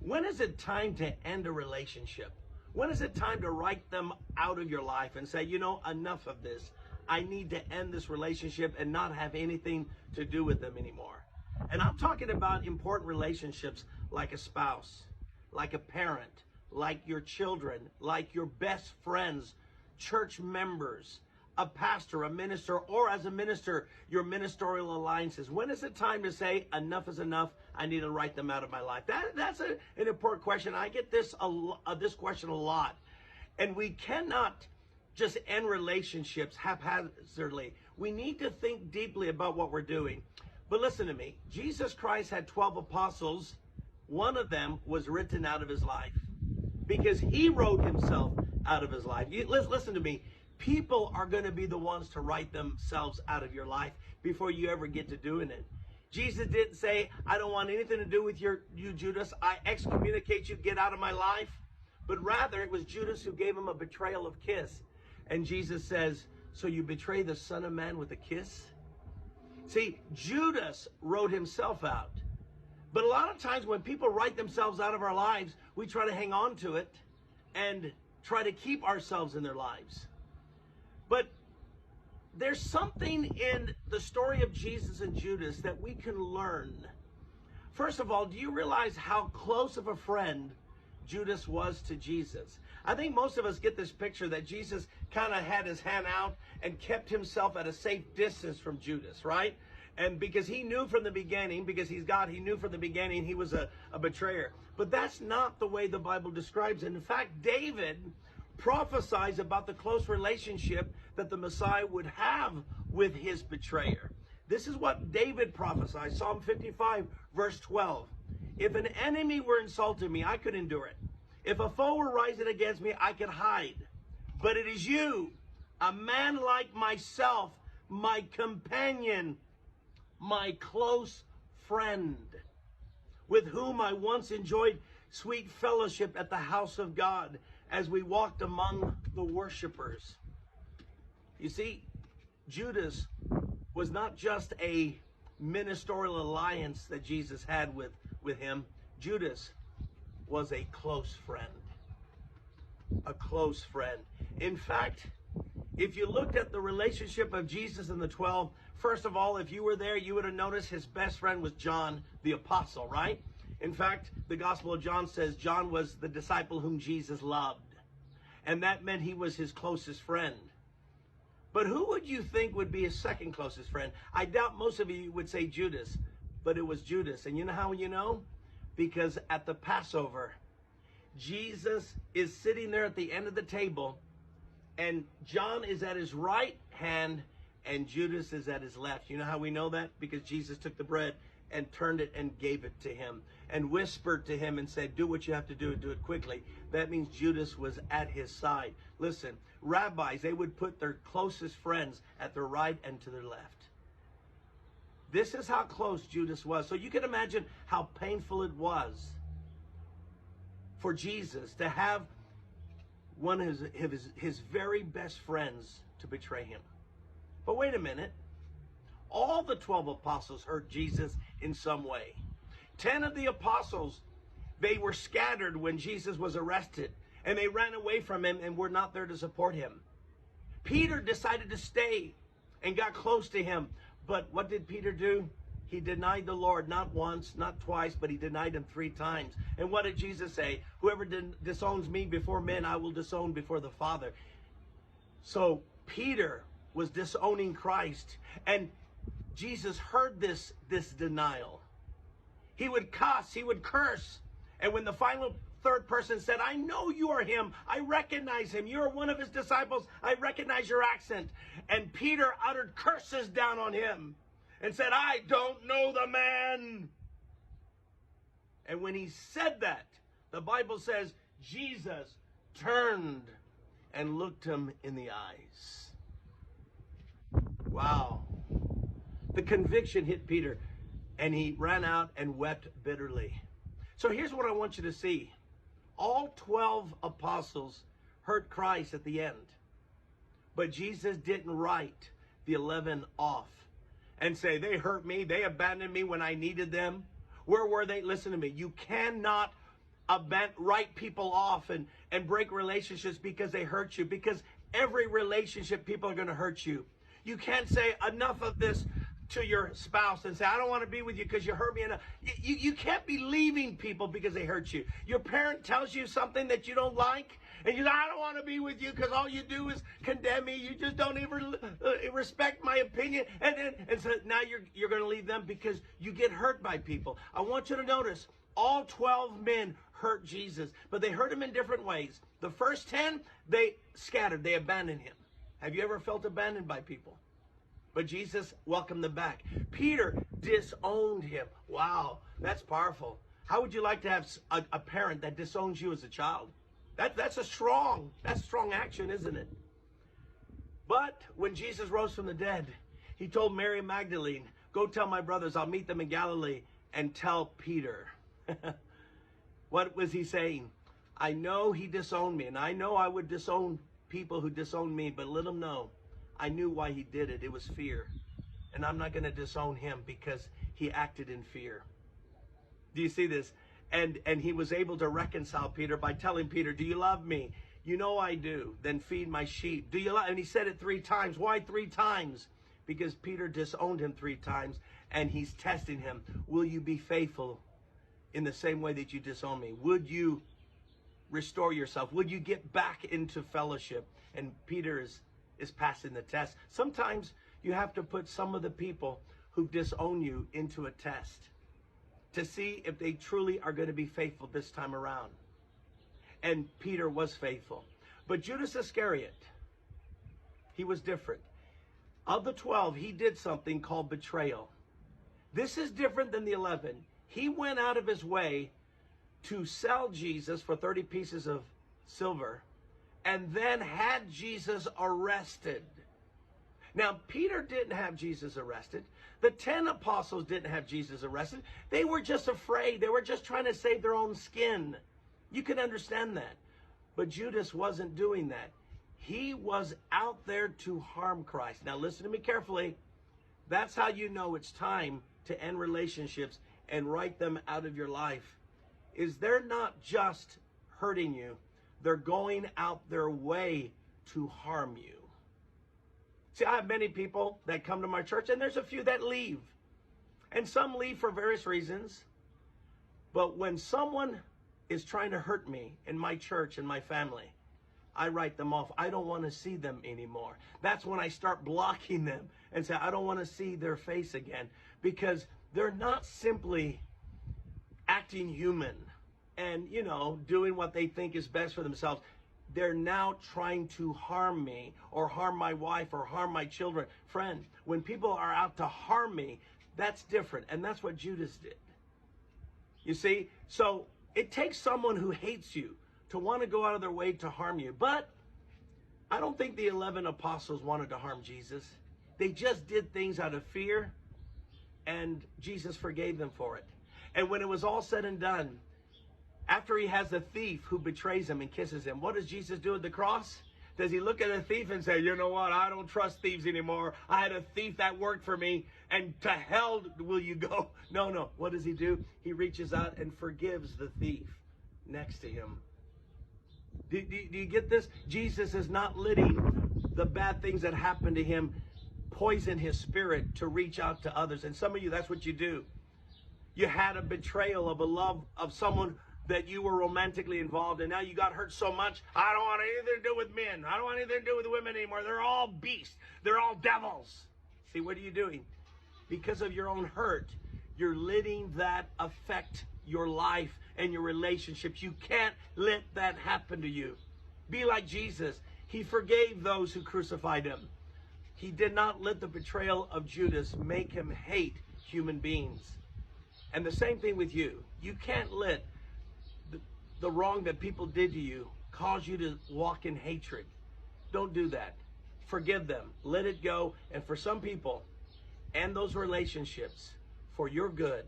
When is it time to end a relationship? When is it time to write them out of your life and say, you know, enough of this. I need to end this relationship and not have anything to do with them anymore. And I'm talking about important relationships like a spouse, like a parent, like your children, like your best friends, church members, a pastor, a minister, or as a minister, your ministerial alliances. When is it time to say enough is enough? I need to write them out of my life. That's an important question. I get this question a lot. And we cannot just end relationships haphazardly. We need to think deeply about what we're doing. But listen to me. Jesus Christ had 12 apostles. One of them was written out of his life because he wrote himself out of his life. Listen to me. People are going to be the ones to write themselves out of your life before you ever get to doing it. Jesus didn't say, I don't want anything to do with you, Judas. I excommunicate you. Get out of my life. But rather, it was Judas who gave him a betrayal of kiss. And Jesus says, so you betray the Son of Man with a kiss? See, Judas wrote himself out. But a lot of times when people write themselves out of our lives, we try to hang on to it and try to keep ourselves in their lives. But there's something in the story of Jesus and Judas that we can learn. First of all, do you realize how close of a friend Judas was to Jesus? I think most of us get this picture that Jesus kind of had his hand out and kept himself at a safe distance from Judas, right? And because he knew from the beginning, because he's God, he knew from the beginning he was a betrayer. But that's not the way the Bible describes it. In fact, David prophesies about the close relationship that the Messiah would have with his betrayer. This is what David prophesied, Psalm 55, verse 12. If an enemy were insulting me, I could endure it. If a foe were rising against me, I could hide. But it is you, a man like myself, my companion, my close friend, with whom I once enjoyed sweet fellowship at the house of God as we walked among the worshipers. You see, Judas was not just a ministerial alliance that Jesus had with him. Judas was a close friend. A close friend. In fact, if you looked at the relationship of Jesus and the 12, first of all, if you were there, you would have noticed his best friend was John the apostle, right? In fact, the Gospel of John says John was the disciple whom Jesus loved. And that meant he was his closest friend. But who would you think would be his second closest friend? I doubt most of you would say Judas, but it was Judas. And you know how you know? Because at the Passover, Jesus is sitting there at the end of the table, and John is at his right hand, and Judas is at his left. You know how we know that? Because Jesus took the bread and turned it and gave it to him and whispered to him and said, do what you have to do and do it quickly. That means Judas was at his side. Listen, rabbis, they would put their closest friends at their right and to their left. This is how close Judas was. So you can imagine how painful it was for Jesus to have one of his very best friends to betray him. But wait a minute. All the 12 apostles hurt Jesus in some way. 10 of the apostles, they were scattered when Jesus was arrested, and they ran away from him and were not there to support him. Peter decided to stay and got close to him. But what did Peter do? He denied the Lord, not once, not twice, but he denied him 3 times. And what did Jesus say? Whoever disowns me before men, I will disown before the Father. So Peter was disowning Christ, and Jesus heard this denial. He would cuss, he would curse. And when the final third person said, I know you are him, I recognize him, you're one of his disciples, I recognize your accent. And Peter uttered curses down on him and said, I don't know the man. And when he said that, the Bible says Jesus turned and looked him in the eyes. Wow. The conviction hit Peter, and he ran out and wept bitterly. So here's what I want you to see. All 12 apostles hurt Christ at the end. But Jesus didn't write the 11 off and say, they hurt me, they abandoned me when I needed them. Where were they? Listen to me. You cannot write people off and break relationships because they hurt you. Because every relationship, people are going to hurt you. You can't say enough of this to your spouse and say, I don't want to be with you because you hurt me enough. You can't be leaving people because they hurt you. Your parent tells you something that you don't like, and you say, I don't want to be with you because all you do is condemn me. You just don't even respect my opinion. And so now you're going to leave them because you get hurt by people. I want you to notice, all 12 men hurt Jesus, but they hurt him in different ways. The first 10, they scattered, they abandoned him. Have you ever felt abandoned by people? But Jesus welcomed them back. Peter disowned him. Wow, that's powerful. How would you like to have a parent that disowns you as a child? That's strong action, isn't it? But when Jesus rose from the dead, he told Mary Magdalene, go tell my brothers I'll meet them in Galilee, and tell Peter. What was he saying? I know he disowned me, and I know I would disown people who disown me, but let them know I knew why he did it. It was fear. And I'm not going to disown him because he acted in fear. Do you see this? And he was able to reconcile Peter by telling Peter, do you love me? You know I do. Then feed my sheep. Do you love? And he said it 3 times. Why 3 times? Because Peter disowned him 3 times, and he's testing him. Will you be faithful in the same way that you disown me? Would you restore yourself? Would you get back into fellowship? And Peter is passing the test. Sometimes you have to put some of the people who disown you into a test to see if they truly are going to be faithful this time around. And Peter was faithful. But Judas Iscariot, he was different. Of the 12, he did something called betrayal. This is different than the 11. He went out of his way to sell Jesus for 30 pieces of silver, and then had Jesus arrested. Now, Peter didn't have Jesus arrested. The 10 apostles didn't have Jesus arrested. They were just afraid. They were just trying to save their own skin. You can understand that. But Judas wasn't doing that. He was out there to harm Christ. Now, listen to me carefully. That's how you know it's time to end relationships and write them out of your life. Is they're not just hurting you. They're going out their way to harm you. See, I have many people that come to my church, and there's a few that leave. And some leave for various reasons. But when someone is trying to hurt me in my church and my family, I write them off. I don't want to see them anymore. That's when I start blocking them and say, I don't want to see their face again. Because they're not simply acting human and, doing what they think is best for themselves. They're now trying to harm me or harm my wife or harm my children. Friend, when people are out to harm me, that's different. And that's what Judas did. You see? So it takes someone who hates you to want to go out of their way to harm you. But I don't think the 11 apostles wanted to harm Jesus. They just did things out of fear, and Jesus forgave them for it. And when it was all said and done, after he has the thief who betrays him and kisses him, what does Jesus do at the cross? Does he look at a thief and say, you know what, I don't trust thieves anymore. I had a thief that worked for me, and to hell will you go? No. What does he do? He reaches out and forgives the thief next to him. Do you get this? Jesus is not letting the bad things that happen to him poison his spirit to reach out to others. And some of you, that's what you do. You had a betrayal of a love of someone that you were romantically involved in. Now you got hurt so much, I don't want anything to do with men. I don't want anything to do with women anymore. They're all beasts. They're all devils. See, what are you doing? Because of your own hurt, you're letting that affect your life and your relationships. You can't let that happen to you. Be like Jesus. He forgave those who crucified him. He did not let the betrayal of Judas make him hate human beings. And the same thing with you. You can't let the wrong that people did to you cause you to walk in hatred. Don't do that. Forgive them. Let it go. And for some people, end those relationships for your good.